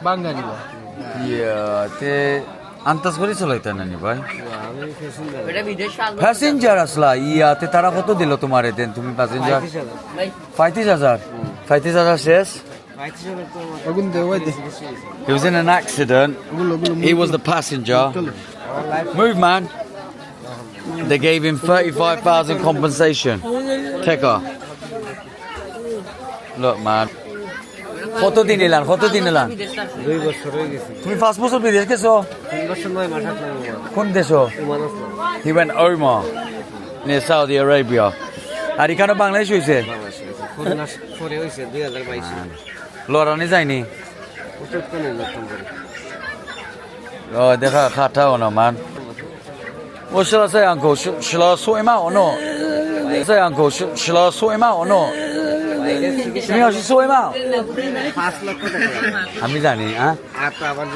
বাঙালি বা তে আন্তাজ করে চলাইতে নানি ভাই আমি ফেসিং এটা বিদেশ প্যাসেঞ্জার আসলা ইয়াতে তারা কত দিল তোমার দেন তুমি প্যাসেঞ্জার 35,000 35,000 শেষ ওগুন দেওয়াই দে He was in an accident. He was the passenger. Move, man. They gave him 35,000 compensation. Take her. Look, man. কত দিন এলাম 2 বছর হয়ে গেছে তুমি 5 বছর বিদেশ গেছো 3 বছর 9 মাস থাকলাম কোন দেশো ওমান আসলাম He went Omar near Saudi Arabia. আর এখানে বাংলাদেশ হয়েছে খুলনা পরে হইছে 2022 লড়ানি যায়নি ওটা তো নেই নতুন করে ও দেখা খাটাও না মান ও shall I say uncle shall I sort him out or not say uncle shall I sort him out or not তুমি আসি sort him out 5 লক্ষ টাকা আমি জানি হ্যাঁ আর তো আবার